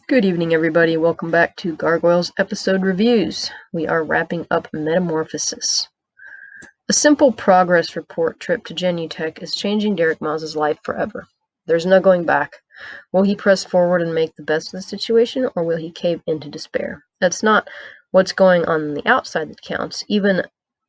Good evening, everybody. Welcome back to Gargoyles episode reviews. We are wrapping up Metamorphosis. A simple progress report trip to Genutech is changing Derek Maza's life forever. There's no going back. Will he press forward and make the best of the situation, or will he cave into despair? That's not what's going on the outside that counts, even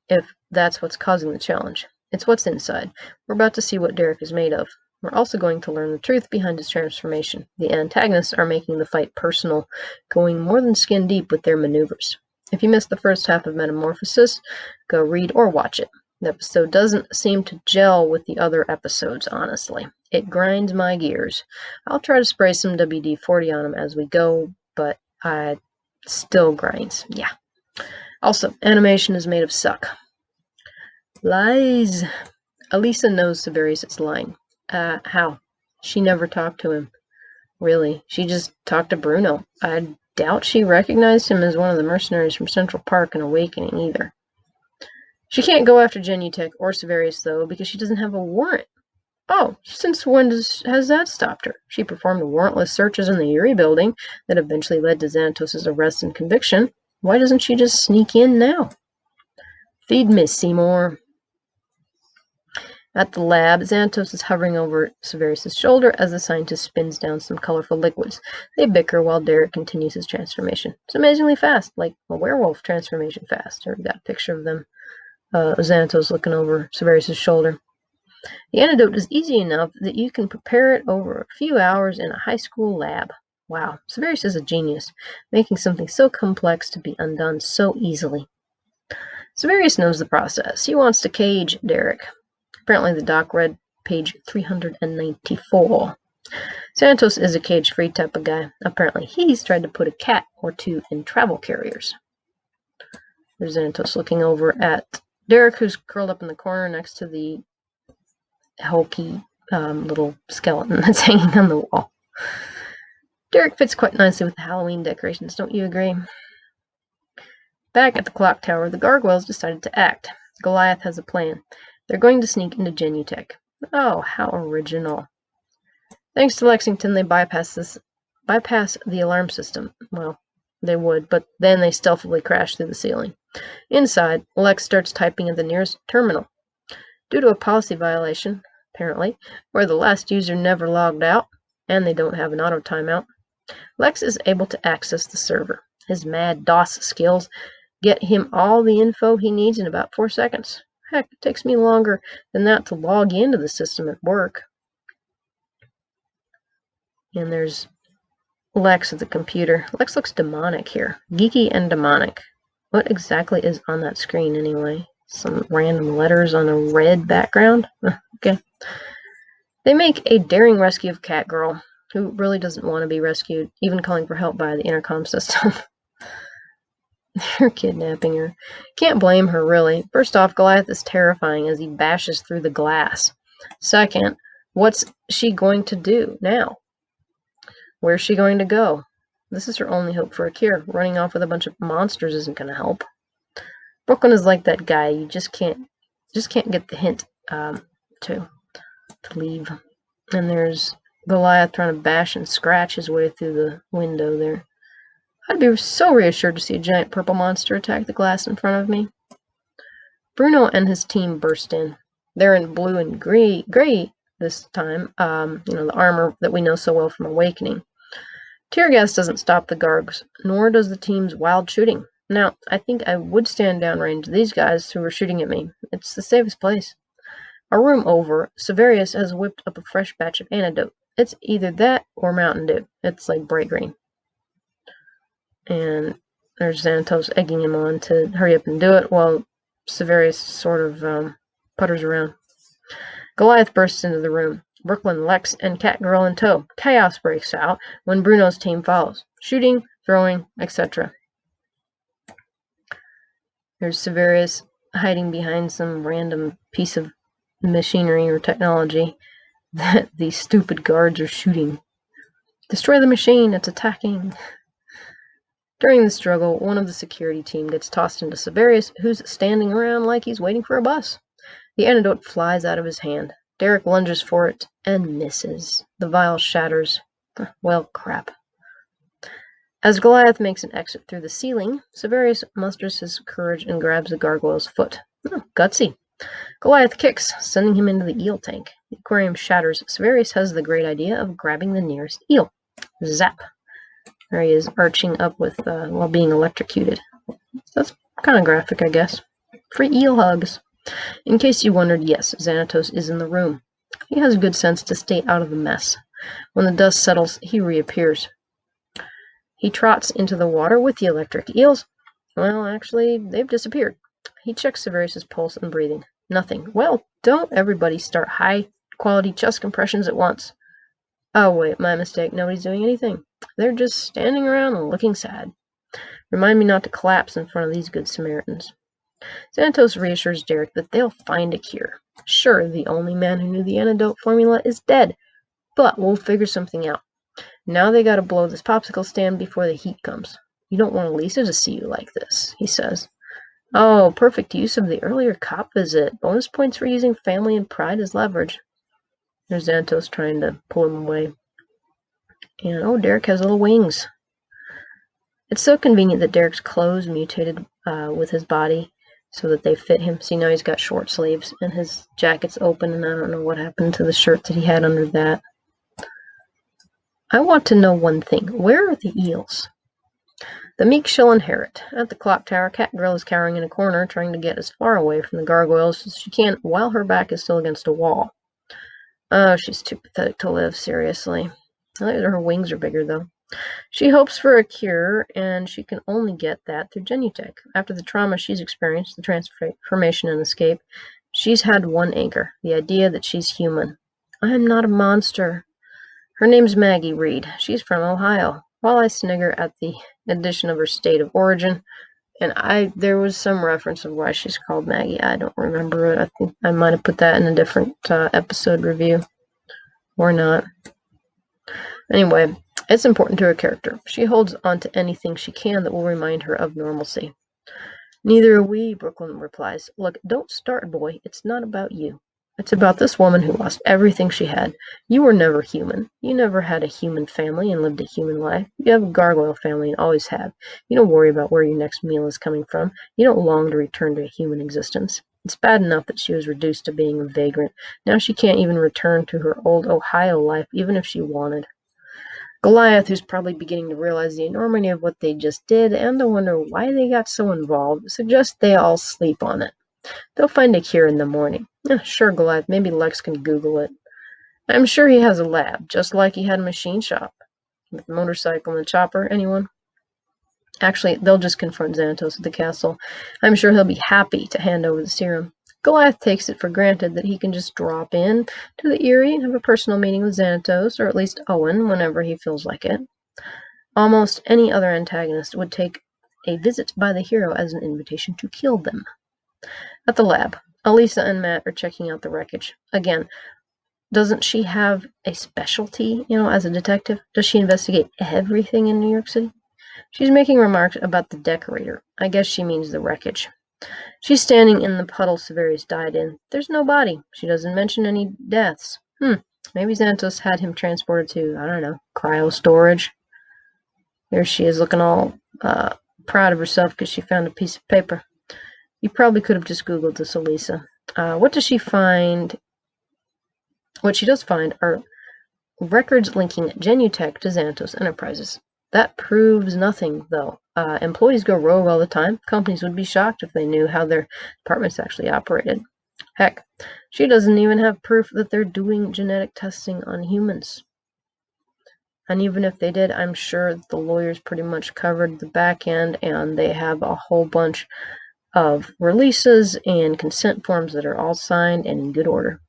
if that's what's causing the challenge. It's what's inside. We're about to see what Derek is made of. We're also going to learn the truth behind his transformation. The antagonists are making the fight personal, going more than skin deep with their maneuvers. If you missed the first half of Metamorphosis, go read or watch it. The episode doesn't seem to gel with the other episodes, honestly. It grinds my gears. I'll try to spray some WD-40 on him as we go, but it still grinds. Yeah. Also, animation is made of suck. Lies. Elisa knows Sevarius is lying. How? She never talked to him. Really, she just talked to Bruno. I doubt she recognized him as one of the mercenaries from Central Park in Awakening either. She can't go after Genutech or Sevarius, though, because she doesn't have a warrant. Oh, since when has that stopped her? She performed the warrantless searches in the Yuri building that eventually led to Xanatos' arrest and conviction. Why doesn't she just sneak in now? Feed Miss Seymour. At the lab, Xanatos is hovering over Sevarius' shoulder as the scientist spins down some colorful liquids. They bicker while Derek continues his transformation. It's amazingly fast, like a werewolf transformation fast. We've got a picture of them. Xanatos looking over Sevarius' shoulder. The antidote is easy enough that you can prepare it over a few hours in a high school lab. Wow, Sevarius is a genius, making something so complex to be undone so easily. Sevarius knows the process. He wants to cage Derek. Apparently the doc read page 394. Santos is a cage-free type of guy. Apparently he's tried to put a cat or two in travel carriers. There's Santos looking over at Derek, who's curled up in the corner next to the hulky little skeleton that's hanging on the wall. Derek fits quite nicely with the Halloween decorations, don't you agree? Back at the clock tower, the Gargoyles decided to act. Goliath has a plan. They're going to sneak into Genutech. Oh, how original. Thanks to Lexington, they bypass the alarm system. Well, they would, but then they stealthily crash through the ceiling. Inside, Lex starts typing at the nearest terminal. Due to a policy violation, apparently, where the last user never logged out, and they don't have an auto timeout, Lex is able to access the server. His mad DOS skills get him all the info he needs in about 4 seconds. Heck, it takes me longer than that to log into the system at work. And there's Lex at the computer. Lex looks demonic here. Geeky and demonic. What exactly is on that screen anyway? Some random letters on a red background? Okay. They make a daring rescue of Catgirl, who really doesn't want to be rescued, even calling for help by the intercom system. They're kidnapping her. Can't blame her, really. First off, Goliath is terrifying as he bashes through the glass. Second, what's she going to do now? Where's she going to go? This is her only hope for a cure. Running off with a bunch of monsters isn't going to help. Brooklyn is like that guy. You just can't get the hint to leave. And there's Goliath trying to bash and scratch his way through the window there. I'd be so reassured to see a giant purple monster attack the glass in front of me. Bruno and his team burst in. They're in blue and gray this time, the armor that we know so well from Awakening. Tear gas doesn't stop the Gargs, nor does the team's wild shooting. Now, I think I would stand downrange these guys who were shooting at me. It's the safest place. A room over, Sevarius has whipped up a fresh batch of antidote. It's either that or Mountain Dew. It's like bright green. And there's Xanatos egging him on to hurry up and do it, while Sevarius sort of putters around. Goliath bursts into the room. Brooklyn, Lex, and Catgirl in tow. Chaos breaks out when Bruno's team follows. Shooting, throwing, etc. There's Sevarius hiding behind some random piece of machinery or technology that these stupid guards are shooting. Destroy the machine, it's attacking. During the struggle, one of the security team gets tossed into Sevarius, who's standing around like he's waiting for a bus. The antidote flies out of his hand. Derek lunges for it and misses. The vial shatters. Well, crap. As Goliath makes an exit through the ceiling, Sevarius musters his courage and grabs the gargoyle's foot. Oh, gutsy. Goliath kicks, sending him into the eel tank. The aquarium shatters. Sevarius has the great idea of grabbing the nearest eel. Zap. There he is, arching up with while being electrocuted. That's kind of graphic, I guess. Free eel hugs. In case you wondered, yes, Xanatos is in the room. He has good sense to stay out of the mess. When the dust settles, he reappears. He trots into the water with the electric eels. Well, actually, they've disappeared. He checks Sevarius' pulse and breathing. Nothing. Well, don't everybody start high-quality chest compressions at once. Oh, wait, my mistake. Nobody's doing anything. They're just standing around and looking sad. Remind me not to collapse in front of these good Samaritans. Xanatos reassures Derek that they'll find a cure. Sure, the only man who knew the antidote formula is dead, but we'll figure something out. Now they gotta blow this popsicle stand before the heat comes. You don't want Elisa to see you like this, he says. Oh, perfect use of the earlier cop visit. Bonus points for using family and pride as leverage. There's Xanatos trying to pull him away. And, oh, Derek has little wings. It's so convenient that Derek's clothes mutated with his body so that they fit him. See, now he's got short sleeves and his jacket's open, and I don't know what happened to the shirt that he had under that. I want to know one thing. Where are the eels? The meek shall inherit. At the clock tower, Catgirl is cowering in a corner, trying to get as far away from the gargoyles as she can while her back is still against a wall. Oh, she's too pathetic to live, seriously. Her wings are bigger, though. She hopes for a cure, and she can only get that through Genutech. After the trauma she's experienced, the transformation and escape, she's had one anchor, the idea that she's human. I am not a monster. Her name's Maggie Reed. She's from Ohio. While I snigger at the addition of her state of origin, and there was some reference of why she's called Maggie. I don't remember it. I think I might have put that in a different episode review. Or not. Anyway, it's important to her character. She holds on to anything she can that will remind her of normalcy. Neither are we, Brooklyn replies. Look, don't start, boy. It's not about you. It's about this woman who lost everything she had. You were never human. You never had a human family and lived a human life. You have a gargoyle family and always have. You don't worry about where your next meal is coming from. You don't long to return to a human existence. It's bad enough that she was reduced to being a vagrant. Now she can't even return to her old Ohio life, even if she wanted. Goliath, who's probably beginning to realize the enormity of what they just did and to wonder why they got so involved, suggests they all sleep on it. They'll find a cure in the morning. Sure, Goliath, maybe Lex can Google it. I'm sure he has a lab, just like he had a machine shop. With the motorcycle and the chopper, anyone? Actually, they'll just confront Xanatos at the castle. I'm sure he'll be happy to hand over the serum. Goliath takes it for granted that he can just drop in to the Eyrie and have a personal meeting with Xanatos, or at least Owen, whenever he feels like it. Almost any other antagonist would take a visit by the hero as an invitation to kill them. At the lab, Elisa and Matt are checking out the wreckage. Again, doesn't she have a specialty, as a detective? Does she investigate everything in New York City? She's making remarks about the decorator. I guess she means the wreckage. She's standing in the puddle Sevarius died in. There's no body. She doesn't mention any deaths. Maybe Xanatos had him transported to, I don't know, cryo storage. Here she is looking all proud of herself because she found a piece of paper. You probably could have just Googled this, Elisa. What does she find? What she does find are records linking Genutech to Xanatos Enterprises. That proves nothing, though. Employees go rogue all the time. Companies would be shocked if they knew how their departments actually operated. Heck, she doesn't even have proof that they're doing genetic testing on humans. And even if they did, I'm sure the lawyers pretty much covered the back end, and they have a whole bunch of releases and consent forms that are all signed and in good order.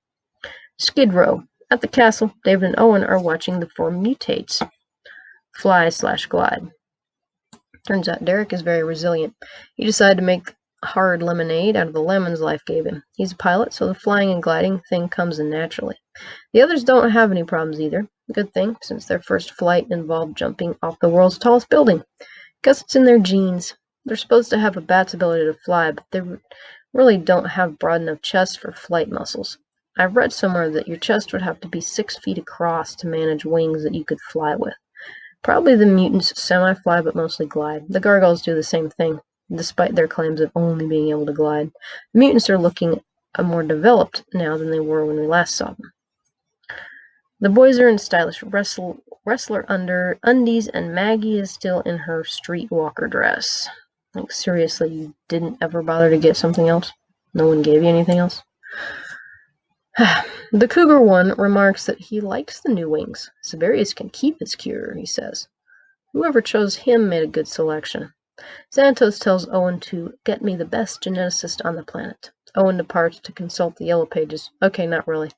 Skid Row. At the castle, David and Owen are watching the four Mutates fly/glide. Turns out Derek is very resilient. He decided to make hard lemonade out of the lemons life gave him. He's a pilot, so the flying and gliding thing comes in naturally. The others don't have any problems either. Good thing, since their first flight involved jumping off the world's tallest building. Guess it's in their genes. They're supposed to have a bat's ability to fly, but they really don't have broad enough chests for flight muscles. I've read somewhere that your chest would have to be 6 feet across to manage wings that you could fly with. Probably the mutants semi-fly but mostly glide. The gargoyles do the same thing, despite their claims of only being able to glide. The mutants are looking more developed now than they were when we last saw them. The boys are in stylish wrestler undies, and Maggie is still in her streetwalker dress. Like, seriously, you didn't ever bother to get something else? No one gave you anything else? The Cougar One remarks that he likes the new wings. Sevarius can keep his cure, he says. Whoever chose him made a good selection. Xanatos tells Owen to get me the best geneticist on the planet. Owen departs to consult the yellow pages. Okay, not really.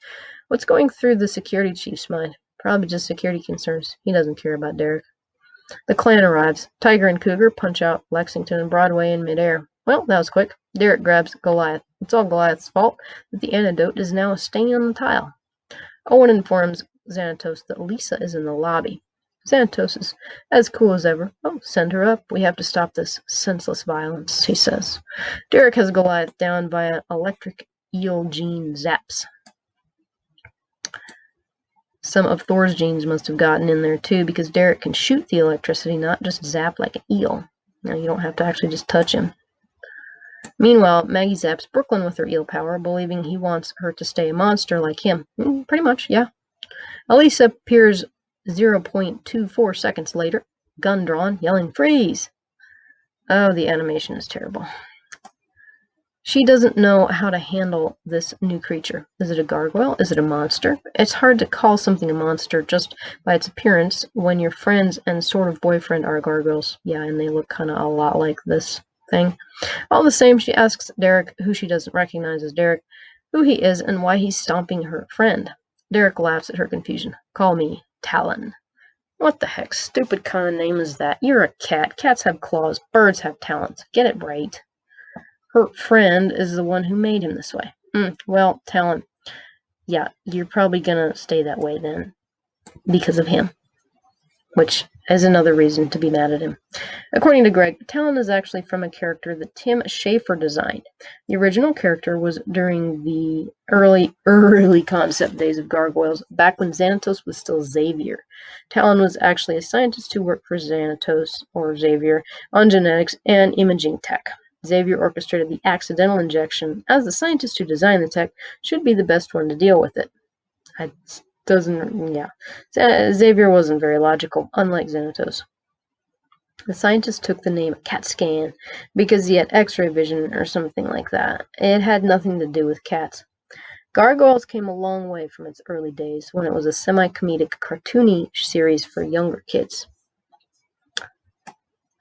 What's going through the security chief's mind? Probably just security concerns. He doesn't care about Derek. The clan arrives. Tiger and Cougar punch out Lexington and Broadway in midair. Well, that was quick. Derek grabs Goliath. It's all Goliath's fault that the antidote is now a stain on the tile. Owen informs Xanatos that Elisa is in the lobby. Xanatos is as cool as ever. Oh, send her up. We have to stop this senseless violence, he says. Derek has Goliath down via electric eel gene zaps. Some of Thor's genes must have gotten in there too, because Derek can shoot the electricity, not just zap like an eel. Now, you don't have to actually just touch him. Meanwhile, Maggie zaps Brooklyn with her eel power, believing he wants her to stay a monster like him. Pretty much, yeah. Elisa appears 0.24 seconds later, gun drawn, yelling, "Freeze!" Oh, the animation is terrible. She doesn't know how to handle this new creature. Is it a gargoyle? Is it a monster? It's hard to call something a monster just by its appearance when your friends and sort of boyfriend are gargoyles. Yeah, and they look kind of a lot like this thing. All the same, she asks Derek, who she doesn't recognize as Derek, who he is and why he's stomping her friend. Derek laughs at her confusion. Call me Talon. What the heck stupid kind of name is that? You're a cat. Cats have claws. Birds have talons. Get it right. Her friend is the one who made him this way. Well, Talon, yeah, you're probably gonna stay that way then, because of him, which is another reason to be mad at him. According to Greg, Talon is actually from a character that Tim Schafer designed. The original character was during the early concept days of Gargoyles, back when Xanatos was still Xavier. Talon was actually a scientist who worked for Xanatos, or Xavier, on genetics and imaging tech. Xavier orchestrated the accidental injection, as the scientist who designed the tech should be the best one to deal with it. Xavier wasn't very logical, unlike Xanatos. The scientist took the name CAT scan because he had X-ray vision or something like that. It had nothing to do with cats. Gargoyles came a long way from its early days, when it was a semi-comedic, cartoony series for younger kids.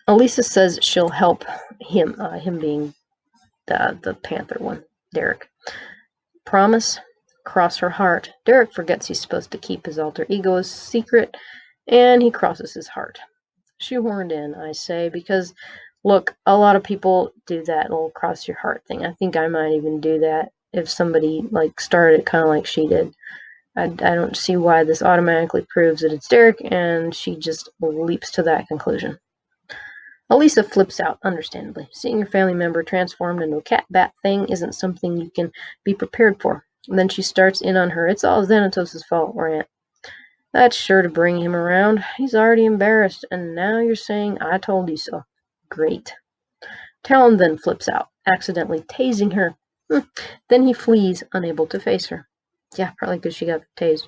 Elisa says she'll help him, him being the Panther one, Derek. Promise? Cross her heart. Derek forgets he's supposed to keep his alter ego a secret, and he crosses his heart. Shoehorned in, I say, because, look, a lot of people do that little cross your heart thing. I think I might even do that if somebody, started it kind of like she did. I don't see why this automatically proves that it's Derek, and she just leaps to that conclusion. Elisa flips out, understandably. Seeing your family member transformed into a cat-bat thing isn't something you can be prepared for. And then she starts in on her, "It's all Xanatos' fault," rant. That's sure to bring him around. He's already embarrassed, and now you're saying, "I told you so." Great. Talon then flips out, accidentally tasing her. Then he flees, unable to face her. Yeah, probably because she got tased.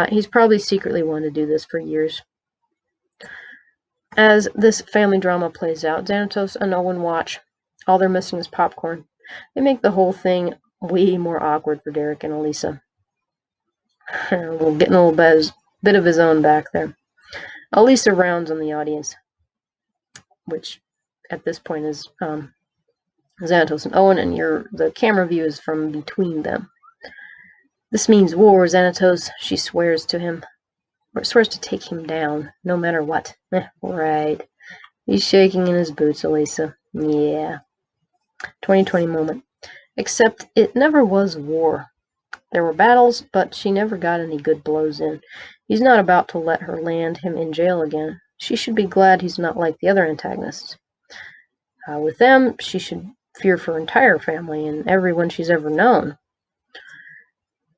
He's probably secretly wanted to do this for years. As this family drama plays out, Xanatos and Owen watch. All they're missing is popcorn. They make the whole thing way more awkward for Derek and Elisa. We're getting a little bit of his own back there. Elisa rounds on the audience, which at this point is Xanatos and Owen, and the camera view is from between them. This means war, Xanatos, she swears to him. Or swears to take him down, no matter what. Right. He's shaking in his boots, Elisa. Yeah. 2020 moment. Except it never was war. There were battles, but she never got any good blows in. He's not about to let her land him in jail again. She should be glad he's not like the other antagonists. With them, she should fear for her entire family and everyone she's ever known.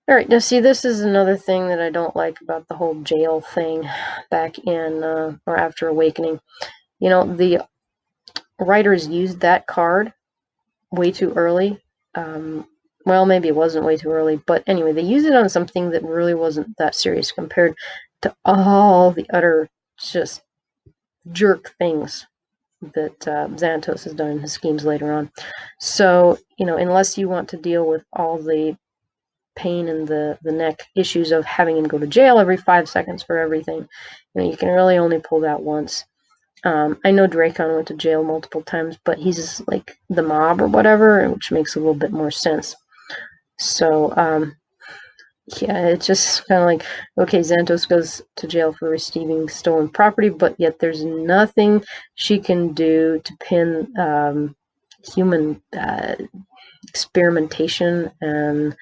Alright, now see, this is another thing that I don't like about the whole jail thing back in, or after Awakening. You know, the writers used that card way too early. Well, maybe it wasn't way too early, but anyway, they used it on something that really wasn't that serious compared to all the utter just jerk things that Xanatos has done in his schemes later on. So, you know, unless you want to deal with all the pain in the neck issues of having him go to jail every 5 seconds for everything, you know, you can really only pull that once. I know Dracon went to jail multiple times, but he's just like the mob or whatever, which makes a little bit more sense. So, yeah, it's just kind of like, okay, Xanatos goes to jail for receiving stolen property, but yet there's nothing she can do to pin human experimentation and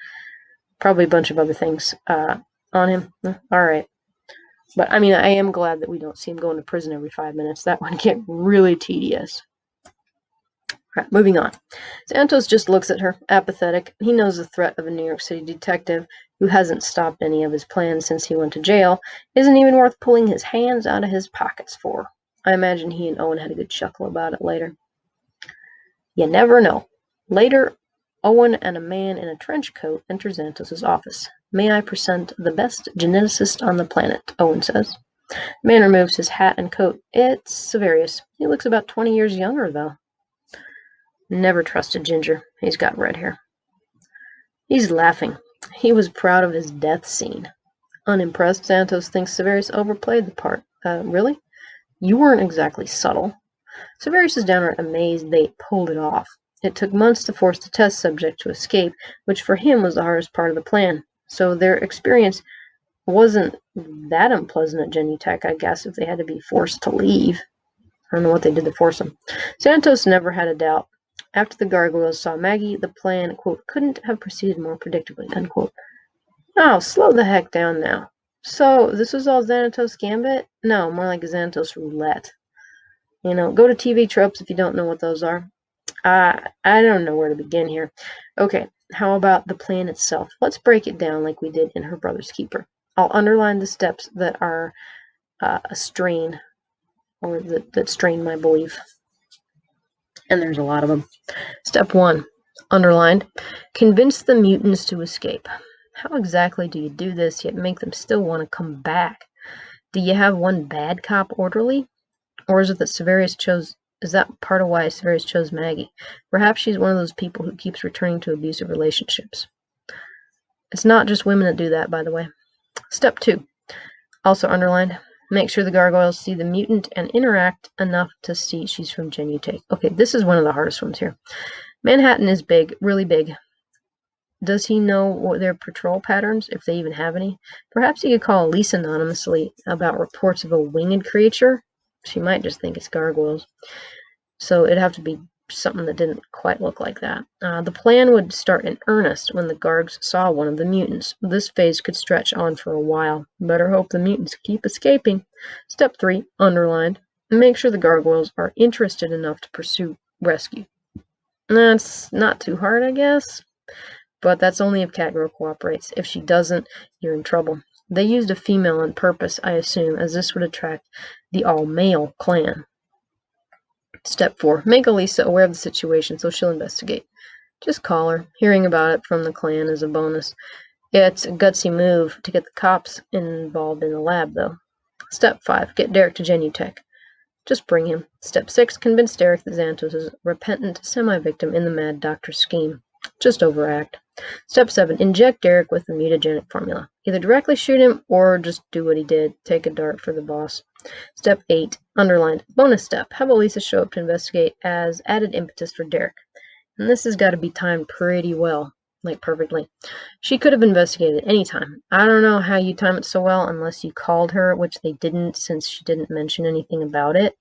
probably a bunch of other things on him. All right. But, I mean, I am glad that we don't see him going to prison every 5 minutes. That would get really tedious. Right, moving on. Xanatos just looks at her, apathetic. He knows the threat of a New York City detective who hasn't stopped any of his plans since he went to jail isn't even worth pulling his hands out of his pockets for. I imagine he and Owen had a good chuckle about it later. You never know. Later, Owen and a man in a trench coat enter Xanatos' office. May I present the best geneticist on the planet, Owen says. The man removes his hat and coat. It's Sevarius. He looks about 20 years younger, though. Never trusted Ginger. He's got red hair. He's laughing. He was proud of his death scene. Unimpressed, Xanatos thinks Sevarius overplayed the part. Really? You weren't exactly subtle. Sevarius is downright amazed they pulled it off. It took months to force the test subject to escape, which for him was the hardest part of the plan. So their experience wasn't that unpleasant at Genutech, I guess, if they had to be forced to leave. I don't know what they did to force them. Xanatos never had a doubt. After the gargoyles saw Maggie, the plan, quote, couldn't have proceeded more predictably, unquote. Oh, slow the heck down now. So, this was all Xanatos Gambit? No, more like Xanatos Roulette. You know, go to TV tropes if you don't know what those are. I don't know where to begin here. Okay, how about the plan itself? Let's break it down like we did in Her Brother's Keeper. I'll underline the steps that are a strain, or that strain my belief. And there's a lot of them. Step 1, underlined, convince the mutants to escape. How exactly do you do this yet make them still want to come back? Do you have one bad cop orderly? Or is it that Sevarius chose... Is that part of why Sevarius chose Maggie? Perhaps she's one of those people who keeps returning to abusive relationships. It's not just women that do that, by the way. Step 2, also underlined, make sure the gargoyles see the mutant and interact enough to see she's from Genutech. Okay, this is one of the hardest ones here. Manhattan is big, really big. Does he know what their patrol patterns, if they even have any? Perhaps he could call Elisa anonymously about reports of a winged creature. She might just think it's gargoyles. So it'd have to be something that didn't quite look like that. The plan would start in earnest when the guards saw one of the mutants. This phase could stretch on for a while. Better hope the mutants keep escaping. Step 3, underlined, make sure the gargoyles are interested enough to pursue rescue. That's not too hard, I guess. But that's only if Catgirl cooperates. If she doesn't, you're in trouble. They used a female on purpose, I assume, as this would attract the all-male clan. Step 4, make Elisa aware of the situation so she'll investigate. Just call her. Hearing about it from the clan is a bonus. It's a gutsy move to get the cops involved in the lab, though. Step 5, get Derek to Genutech. Just bring him. Step 6, convince Derek that Xanatos is a repentant semi-victim in the Mad Doctor's scheme. Just overact. Step 7, inject Derek with the mutagenic formula. Either directly shoot him or just do what he did. Take a dart for the boss. Step 8, underlined, bonus step. Have Elisa show up to investigate as added impetus for Derek. And this has got to be timed pretty well, like perfectly. She could have investigated any time. I don't know how you time it so well unless you called her, which they didn't since she didn't mention anything about it.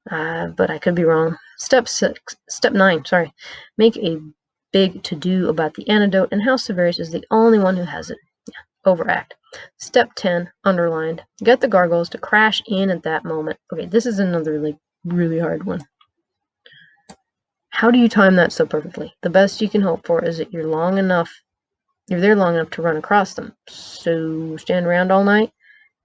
But I could be wrong. Step 9, make a big to-do about the antidote and how Sevarius is the only one who has it. Yeah, overact. Step 10, underlined, get the gargoyles to crash in at that moment. Okay, this is another really hard one. How do you time that so perfectly? The best you can hope for is that you're long enough You're there long enough to run across them. So stand around all night?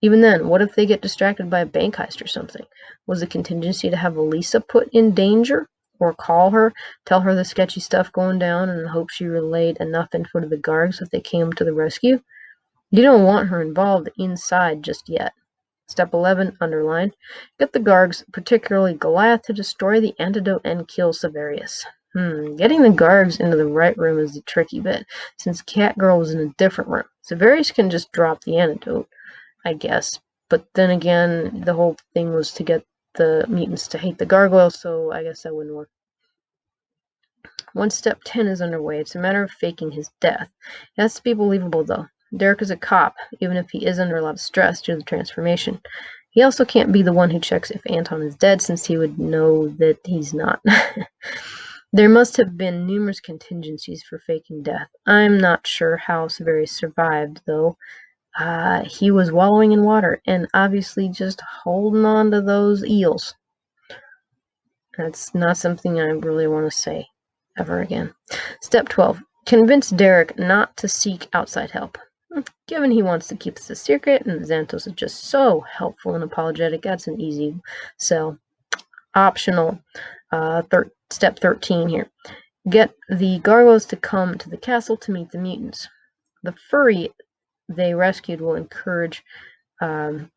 Even then, what if they get distracted by a bank heist or something? Was the contingency to have Elisa put in danger? Or call her, tell her the sketchy stuff going down, and hope she relayed enough info to the Gargs if they came to the rescue? You don't want her involved inside just yet. Step 11, underlined. Get the Gargs, particularly Goliath, to destroy the antidote and kill Sevarius. Getting the Gargs into the right room is the tricky bit, since Catgirl was in a different room. Sevarius can just drop the antidote, I guess. But then again, the whole thing was to get the mutants to hate the gargoyles, so I guess that wouldn't work. Once step 10 is underway, it's a matter of faking his death. It has to be believable, though. Derek is a cop, even if he is under a lot of stress due to the transformation. He also can't be the one who checks if Anton is dead, since he would know that he's not. There must have been numerous contingencies for faking death. I'm not sure how Sevarius survived, though. He was wallowing in water and obviously just holding on to those eels. That's not something I really want to say ever again. Step 12. Convince Derek not to seek outside help. Given he wants to keep this a secret and Xanatos is just so helpful and apologetic, that's an easy sell. Optional. Step 13 here. Get the Gargoyles to come to the castle to meet the mutants. The furry they rescued will encourage them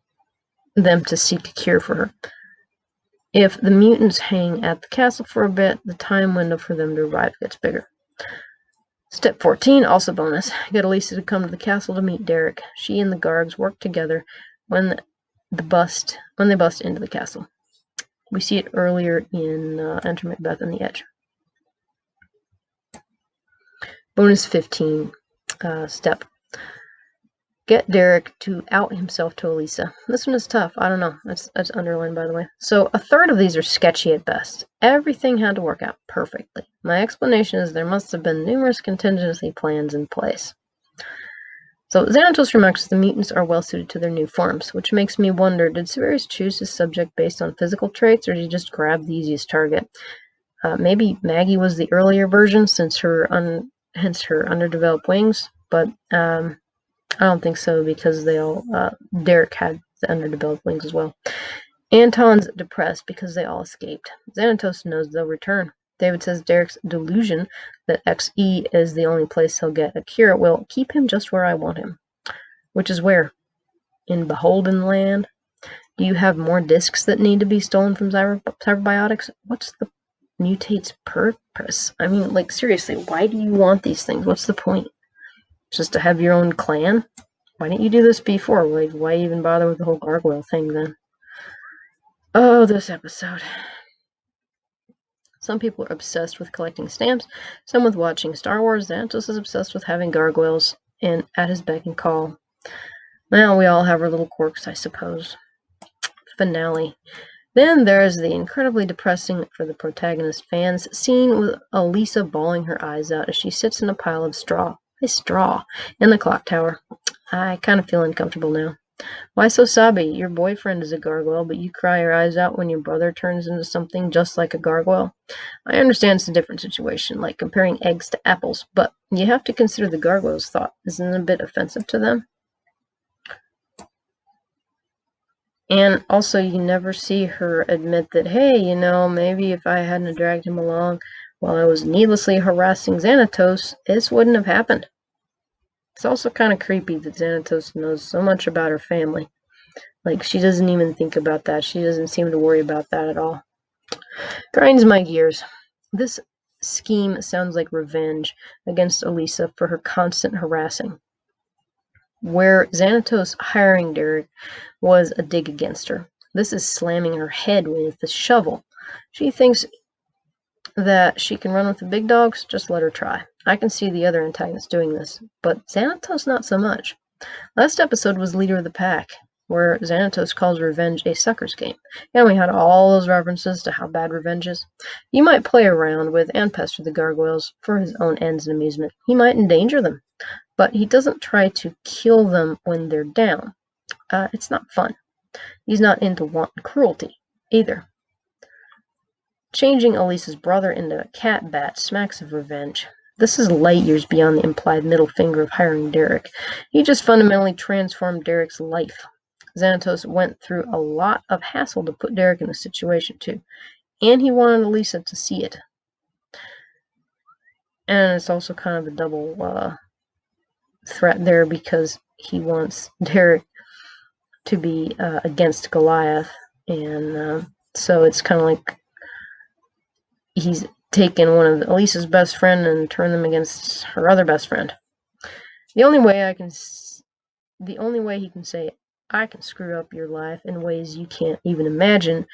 to seek a cure for her. If the mutants hang at the castle for a bit, the time window for them to arrive gets bigger. Step 14, also bonus. Get Elisa to come to the castle to meet Derek. She and the Gargs work together when they bust into the castle. We see it earlier in Enter Macbeth and the Edge. Bonus 15 step. Get Derek to out himself to Elisa. This one is tough. I don't know. That's underlined, by the way. So a third of these are sketchy at best. Everything had to work out perfectly. My explanation is there must have been numerous contingency plans in place. So Xanatos remarks the mutants are well suited to their new forms, which makes me wonder, did Sevarius choose his subject based on physical traits, or did he just grab the easiest target? Maybe Maggie was the earlier version, hence her underdeveloped wings, but I don't think so, because Derek had the underdeveloped wings as well. Anton's depressed because they all escaped. Xanatos knows they'll return. David says Derek's delusion that XE is the only place he'll get a cure will keep him just where I want him. Which is where? In Beholden Land? Do you have more discs that need to be stolen from cyberbiotics? What's the Mutates' purpose? I mean, like, seriously, why do you want these things? What's the point? Just to have your own clan? Why didn't you do this before? Like, why even bother with the whole gargoyle thing then? Oh, this episode. Some people are obsessed with collecting stamps, some with watching Star Wars. Xanatos is obsessed with having gargoyles and at his beck and call. Well, we all have our little quirks, I suppose. Finale. Then there's the incredibly depressing, for the protagonist fans, scene with Elisa bawling her eyes out as she sits in a pile of straw in the clock tower. I kind of feel uncomfortable now. Why so sobby? Your boyfriend is a gargoyle, but you cry your eyes out when your brother turns into something just like a gargoyle? I understand it's a different situation, like comparing eggs to apples, but you have to consider the gargoyle's thought. Isn't it a bit offensive to them? And also, you never see her admit that, hey, maybe if I hadn't dragged him along while I was needlessly harassing Xanatos, this wouldn't have happened. It's also kind of creepy that Xanatos knows so much about her family. Like, she doesn't even think about that. She doesn't seem to worry about that at all. Grinds my gears. This scheme sounds like revenge against Elisa for her constant harassing. Where Xanatos hiring Derek was a dig against her, this is slamming her head with the shovel. She thinks that she can run with the big dogs. Just let her try. I can see the other antagonists doing this, but Xanatos not so much. Last episode was Leader of the Pack, where Xanatos calls revenge a sucker's game, and we had all those references to how bad revenge is. He might play around with and pester the gargoyles for his own ends and amusement. He might endanger them, but he doesn't try to kill them when they're down. It's not fun. He's not into wanton cruelty, either. Changing Elisa's brother into a cat bat smacks of revenge. This is light years beyond the implied middle finger of hiring Derek. He just fundamentally transformed Derek's life. Xanatos went through a lot of hassle to put Derek in this situation, too. And he wanted Elisa to see it. And it's also kind of a double threat there because he wants Derek to be against Goliath. And so it's kind of like he's taken one of Elisa's best friend and turned them against her other best friend. The only way he can say, I can screw up your life in ways you can't even imagine,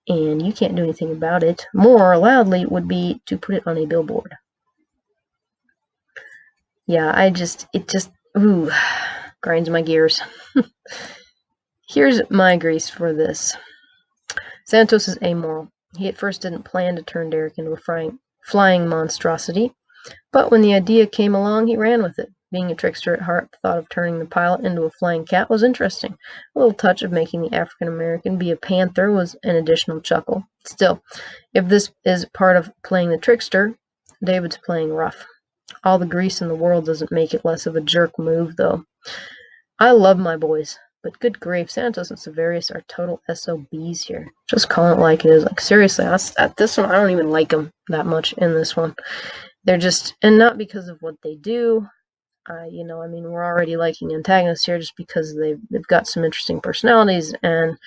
and you can't do anything about it, more loudly, would be to put it on a billboard. Yeah, it just grinds my gears. Here's my grease for this. Xanatos is amoral. He at first didn't plan to turn Derek into a flying monstrosity, but when the idea came along, he ran with it. Being a trickster at heart, the thought of turning the pilot into a flying cat was interesting. A little touch of making the African-American be a panther was an additional chuckle. Still, if this is part of playing the trickster, David's playing rough. All the grease in the world doesn't make it less of a jerk move, though. I love my boys, but good grief, Xanatos and Sevarius are total SOBs here. Just calling it like it is. Like, seriously, at this one, I don't even like them that much in this one. They're just, and not because of what they do. We're already liking Antagonist here just because they've got some interesting personalities and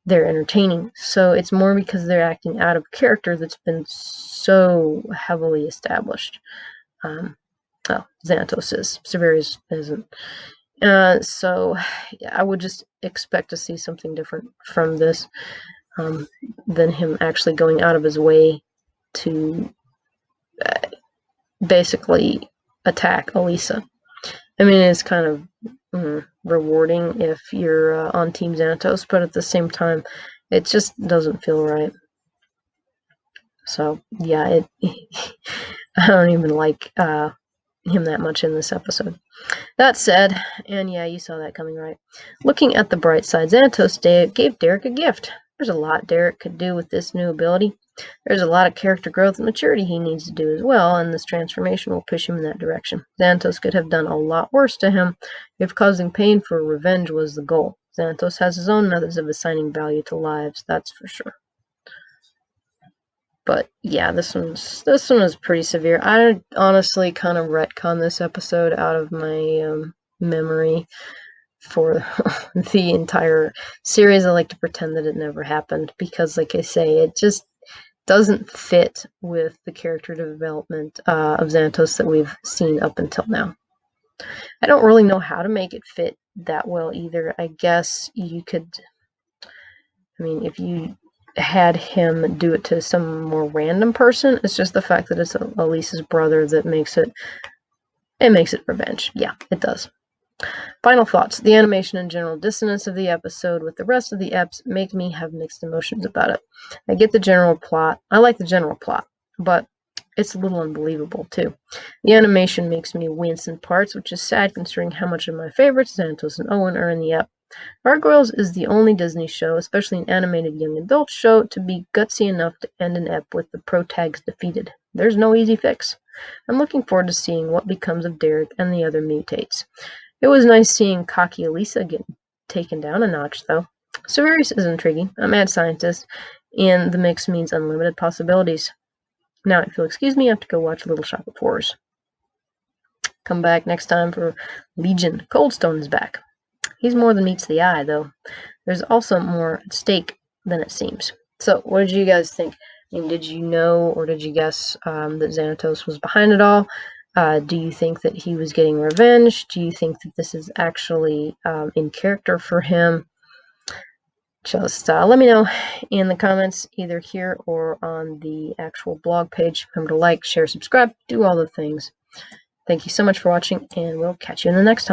they're entertaining. So it's more because they're acting out of character that's been so heavily established. Xanatos is. Sevarius isn't. So I would just expect to see something different from this than him actually going out of his way to basically attack Elisa. I mean, it's kind of rewarding if you're on Team Xanatos, but at the same time, it just doesn't feel right. So, yeah, I don't even like him that much in this episode. That said, and yeah, you saw that coming, right? Looking at the bright side, Xanatos gave Derek a gift. There's a lot Derek could do with this new ability. There's a lot of character growth and maturity he needs to do as well, and this transformation will push him in that direction. Xanatos could have done a lot worse to him if causing pain for revenge was the goal. Xanatos has his own methods of assigning value to lives, that's for sure. But yeah, this one is pretty severe. I honestly kind of retcon this episode out of my memory for the entire series. I like to pretend that it never happened because, like I say, it just doesn't fit with the character development of Xanatos that we've seen up until now. I don't really know how to make it fit that well either. I guess you could, if you had him do it to some more random person, it's just the fact that it's Elisa's brother that makes it revenge. Yeah, it does. Final thoughts. The animation and general dissonance of the episode with the rest of the eps make me have mixed emotions about it. I get the general plot. I like the general plot, but it's a little unbelievable too. The animation makes me wince in parts, which is sad considering how much of my favorites, Xanatos and Owen, are in the ep. Gargoyles is the only Disney show, especially an animated young adult show, to be gutsy enough to end an ep with the protags defeated. There's no easy fix. I'm looking forward to seeing what becomes of Derek and the other mutates. It was nice seeing cocky Elisa get taken down a notch, though. Sevarius is intriguing, a mad scientist, and the mix means unlimited possibilities. Now, if you'll excuse me, I have to go watch Little Shop of Horrors. Come back next time for Legion. Coldstone is back. He's more than meets the eye, though. There's also more at stake than it seems. So, what did you guys think? Did you know or did you guess that Xanatos was behind it all? Do you think that he was getting revenge? Do you think that this is actually in character for him? Just let me know in the comments, either here or on the actual blog page. Remember to like, share, subscribe, do all the things. Thank you so much for watching, and we'll catch you in the next time.